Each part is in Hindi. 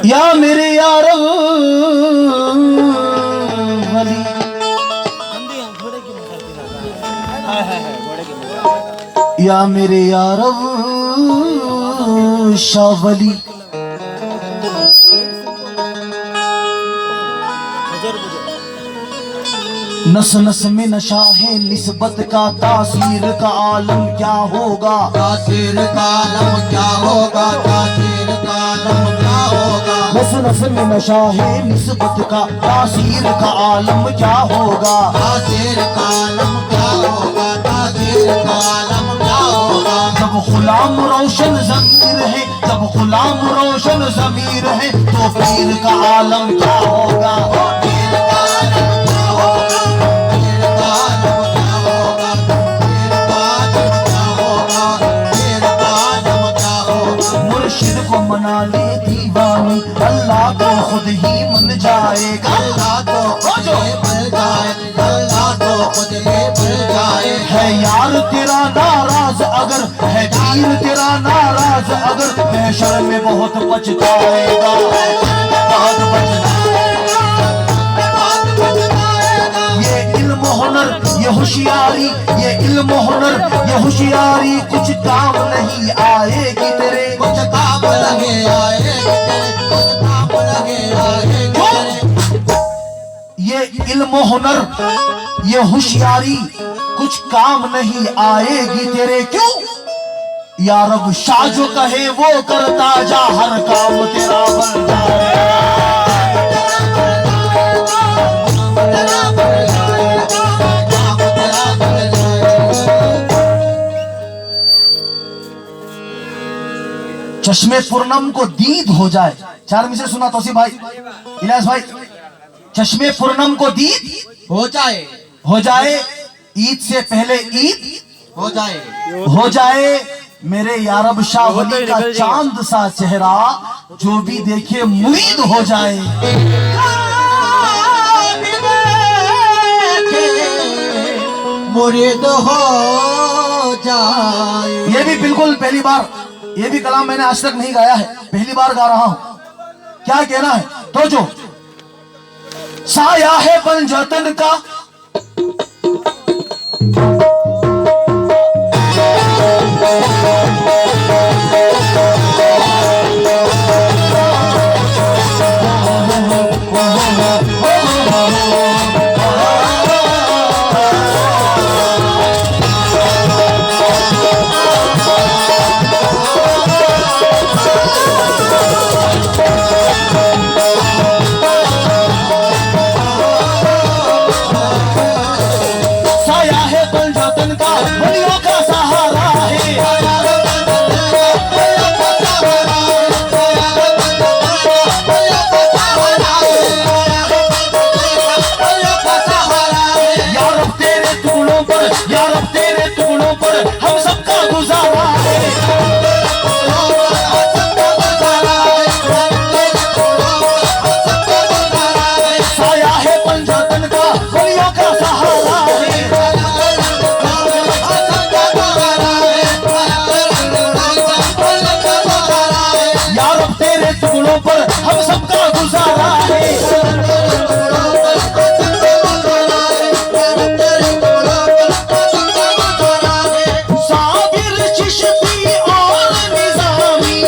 या मेरे यार वली, या मेरे यार शाह वली, नस नस में नशा है निस्बत का, तासीर का आलम क्या होगा, तासीर का आलम क्या होगा, तासीर का आलम क्या होगा। नस नस में नशा है निस्बत का, तासीर का आलम क्या होगा, तासीर का आलम क्या होगा, तासीर का आलम क्या होगा। जब गुलाम रोशन ज़मीर है, जब गुलाम रोशन ज़मीर है, तो पीर का आलम क्या होगा, पीर का आलम क्या होगा, पीर का आलम क्या होगा, पीर का आलम क्या होगा, पीर का आलम क्या होगा। मुर्शिद को मना ले दीवानी, अल्लाह को खुद ही मन जाएगा, अल्लाह तो खुद ही मिल जाए, अल्लाह तो खुद ही मिल जाए। है यार तेरा नाराज अगर, है पीर तेरा नाराज अगर, महशर में बहुत पछताएगा, बहुत पछताएगा, बहुत पछताएगा। ये इल्म हुनर ये होशियारी, ये इल्म हुनर ये होशियारी कुछ काम नहीं आएगी तेरे, कुछ काम लगे आएगी तेरे, कुछ काम लगे आएगी तेरे। ये इल्म हुनर ये होशियारी कुछ काम नहीं आएगी तेरे। क्यों? या रब शाह जो कहे वो करता जा, हर काम तेरा बन जाएगा, तेरा बन जाएगा, काम तेरा बन जाएगा। चश्मे पूर्णम को दीद हो जाए, चार मिसरे सुना तौसीफ भाई, इलियास भाई, चश्मे पूर्णम को दीद हो जाए, ईद से पहले ईद हो जाए, मेरे यारब शाह वली का चांद सा चेहरा जो भी देखे मुरीद हो जाए, मुरीद हो जाए। ये भी बिल्कुल पहली बार, ये भी कलाम मैंने आज तक नहीं गाया है, पहली बार गा रहा हूं। क्या कहना है तो जो साया है पंजतन का, वलियों का सहारा है, यार अब तेरे टुकड़ों पर, यार अब तेरे टुकड़ों पर हम सबका गुजारा है, साया है पंजतन का, वलियों का सहारा है, यार अब तेरे टुकड़ों पर हम सबका गुजारा है। साबिर चिश्ती और निज़ामी,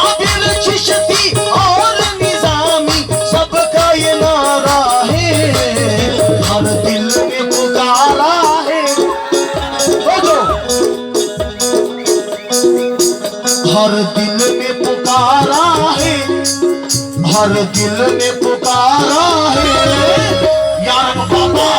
साबिर चिश्ती और निज़ामी सबका ये नारा है, हर दिल में पुकारा है, हर दिल में पुकारा है, हर दिल में पुकारा है, यार बाबा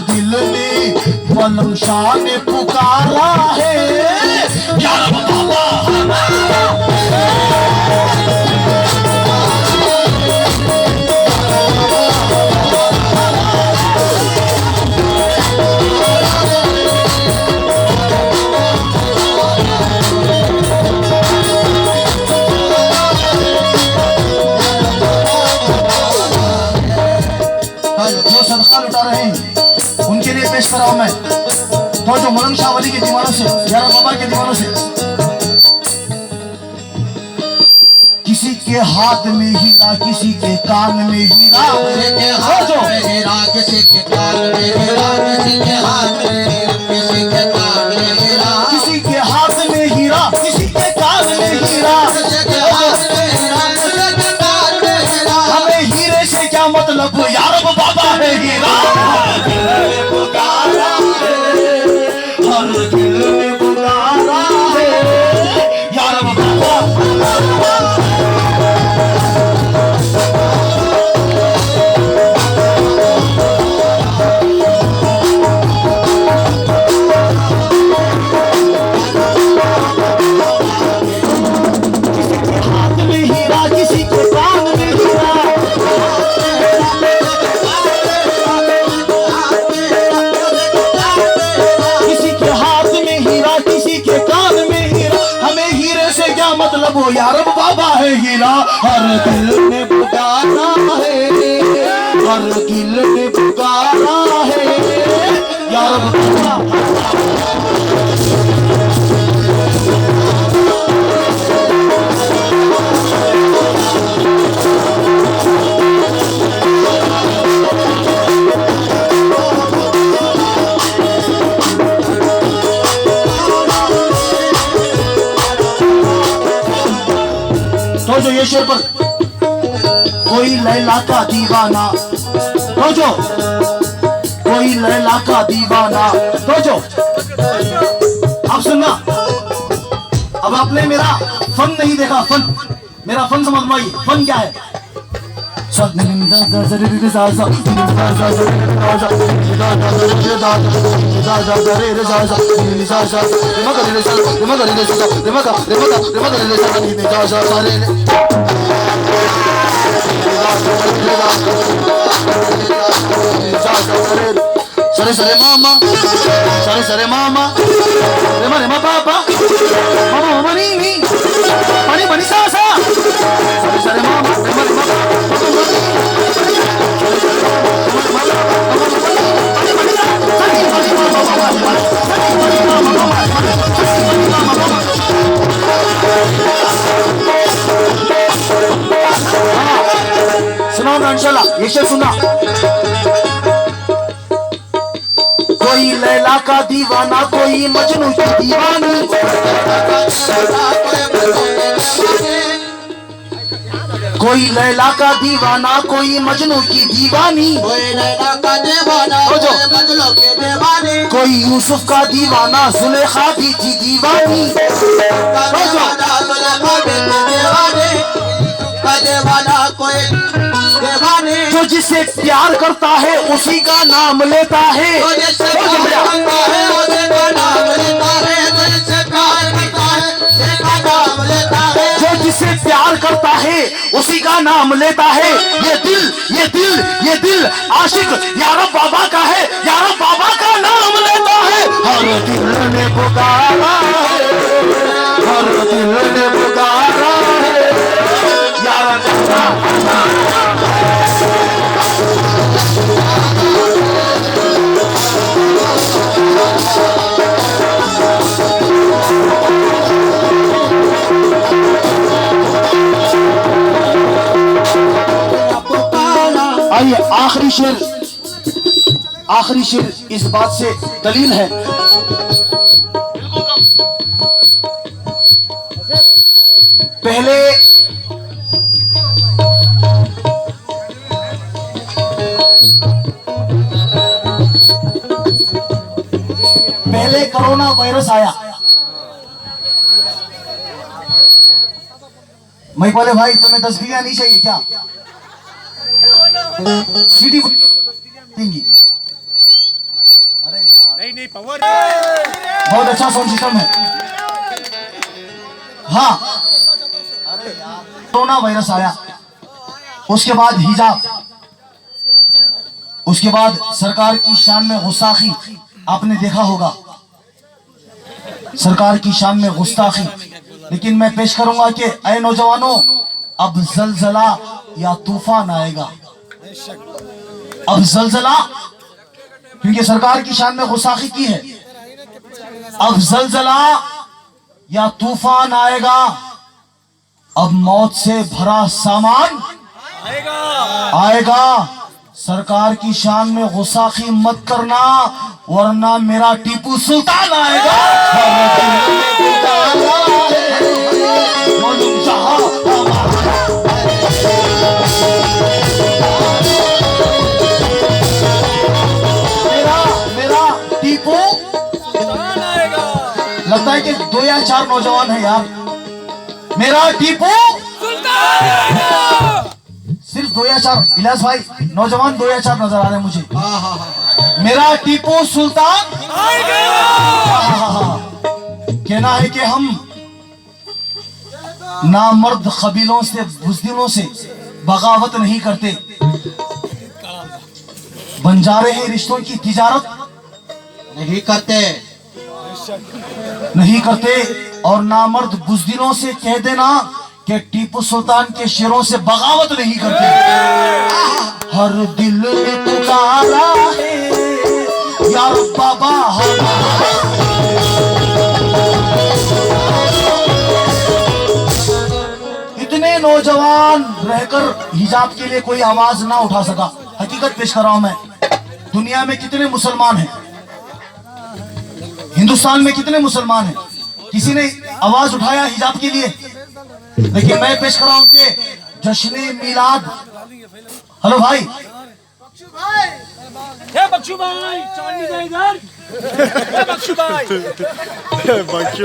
दिल ने पलंग शाह ने पुकारा है या रब बाबा। जो सदका लुटा रहे हैं उनके लिए पेश कर रहा हूं मैं। तो जो मलंग शाह वली के दीवानों से, यारा बाबा के दीवानों से, किसी के हाथ में हीरा किसी के कान में हीरा, किसी के हाथ में हीरा किसी के कान में हीरा, किसी के हाथ में हीरा किसी के कान में हीरा, किसी के हाथ में हीरा किसी के कान में हीरा, किसी के हाथ में हीरा किसी के कान में हीरा। हमें हीरे से क्या मतलब या रब बाबा है हीरा। पुकारा है हर दिल में पुकारा है या रब बाबा। मतलब वो यारब बाबा है हीरा। हर दिल ने पुकारा है हर दिल ने पुकारा है यारब बाबा। तो जो ये शेर पर कोई लैला का दीवाना, तो जो कोई लैला का दीवाना, तो जो आप सुनना। अब आपने मेरा फन नहीं देखा, फन मेरा फन समझ में आई। फन क्या है? सरे सरे मामा सरे सरे मामा रेमा रेमा पापा मामा मामा नी नी पानी पानी सा सा सरे सरे मामा रेमा रेमा सुनाओ इंशाल्लाह। ये शेर सुना। कोई लैला का दीवाना कोई मजनू की दीवानी, कोई लैला का दीवाना कोई मजनू की दीवानी, कोई लैला का दीवाना कोई मजनू की दीवानी, कोई यूसुफ का दीवाना जुलेखा भी थी दीवानी, दीवाना कोई दीवानी। जो जिसे प्यार करता है उसी का नाम लेता है, जो जिसे प्यार करता है उसी का नाम लेता है, जो जिसे प्यार करता है उसी का नाम लेता है, जो जिसे प्यार करता है उसी का नाम लेता है। ये दिल आशिक यारब बाबा का है, यारब बाबा का नाम लेता है। हर दिल ने पुकारा है हर दिल ने पुकारा है यारब बाबा। आइए आखिरी शेर इस बात से दलील है। पहले कोरोना वायरस आया, मैं बोले भाई तुम्हें 10 बीघा नहीं चाहिए क्या? सीटी देंगी। अरे यार नहीं पावर बहुत अच्छा साउंड सिस्टम है। हाँ अरे यार कोरोना वायरस आया, उसके बाद हिजाब, उसके बाद सरकार की शान में गुस्ताखी, आपने देखा होगा सरकार की शान में गुस्ताखी। लेकिन मैं पेश करूंगा कि ऐ नौजवानों, अब जलजला या तूफान आएगा। अब जलजला, क्योंकि सरकार की शान में गुस्ताखी की है, अब जलजला या तूफान आएगा। अब मौत से भरा सामान आएगा। सरकार की शान में गुस्ताखी मत करना, वरना मेरा टीपू सुल्तान आएगा। मेरा टीपू लगता है कि 2 या 4 नौजवान है यार। मेरा टीपू सिर्फ 2 या 4, इलियास भाई नौजवान 2 या 4 नजर आ रहे हैं मुझे। मेरा टीपू सुल्तान कहना है कि हम नामर्द कबीलों से, बुज़दिलों से बगावत नहीं करते। बंजारे हैं रिश्तों की तिजारत नहीं करते, नहीं करते। और नामर्द बुज़दिलों से कह देना कि टीपू सुल्तान के शेरों से बगावत नहीं करते। हर दिल में पुकारा है यार बाबा इतने नौजवान रहकर हिजाब के लिए कोई आवाज ना उठा सका। हकीकत पेश कर रहा हूं मैं। दुनिया में कितने मुसलमान हैं, हिंदुस्तान में कितने मुसलमान हैं, किसी ने आवाज उठाया हिजाब के लिए? लेकिन मैं पेश कर रहा हूं कि जश्न मिलाद। हेलो भाई, बख्शू भाई चांदी दे इधर। बख्शू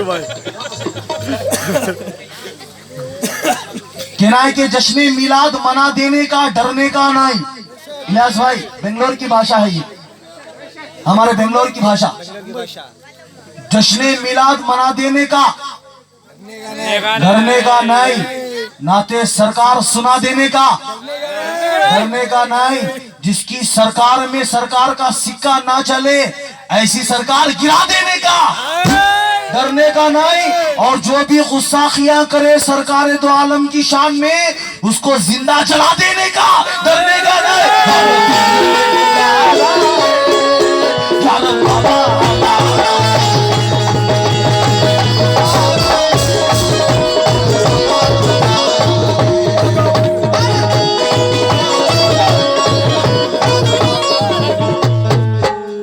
भाई कहना है कि जश्न मिलाद मना देने का, डरने का नहीं। इलियास भाई बेंगलोर की भाषा है ये, हमारे बेंगलोर की भाषा। जश्न मिलाद मना देने का, डरने का नहीं। नाते सरकार सुना देने का, डरने का नहीं। जिसकी सरकार में सरकार का सिक्का ना चले, ऐसी सरकार गिरा देने का, डरने का नहीं। और जो भी गुस्ताखियां करे सरकार दो आलम की शान में, उसको जिंदा जला देने का, डरने का नहीं।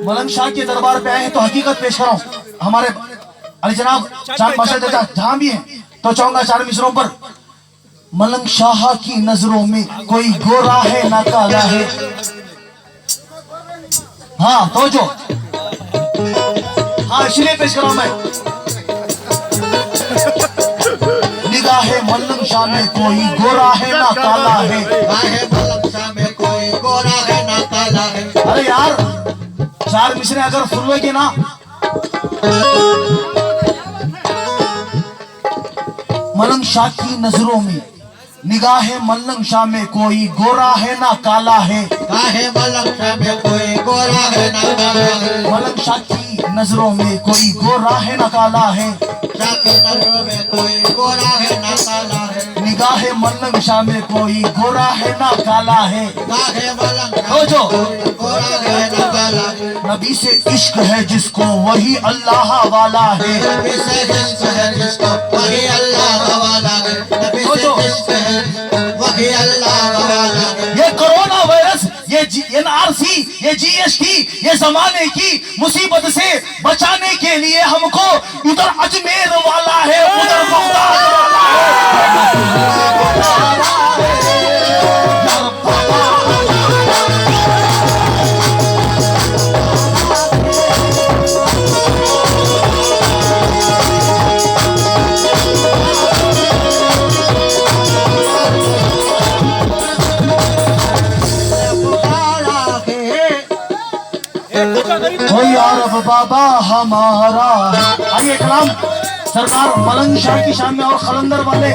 मलंग शाह के दरबार पे आए हैं तो हकीकत पेश कर रहा हूं। हमारे अली जनाब चांद बादशाह चाचा जहां भी हैं तो चाहूंगा 4 मिसरों पर। मलंग शाह की नजरों में कोई गोरा है ना काला है। हाँ तो जो हाँ इसलिए पेश कर रहा हूं मैं। निगाहे मलंग शाह में कोई गोरा है ना काला है। में कोई गोरा है ना काला है। अरे यार 4 मिसरे अगर सुन लोगे ना, मलंग शाह की नजरों में, निगाहे मलंग शाह में कोई गोरा है ना काला है। काहे मलंग शाह में कोई गोरा है ना काला है। मलंग शाह की नजरों में कोई गोरा है ना काला है। शाह की नजरों में कोई गोरा है ना काला है। निगाहे मलंग शाह में कोई गोरा है ना काला है। काहे मलंग शाह तो जो में कोई गोरा है ना काला है। नबी से इश्क है जिसको वही अल्लाह वाला है। नबी से इश्क है जिसको वही अल्लाह वाला है। नबी से इश्क है वही अल्लाह वाला है। ये कोरोना वायरस, ये NRC, ये GST, ये जमाने की मुसीबत से बचाने के लिए हमको उधर अजमेर वाला है, उधर बगदाद वाला कोई और अब बाबा हमारा है। आइए कलाम सरकार मलंग शाह की शान में और कलंदर वाले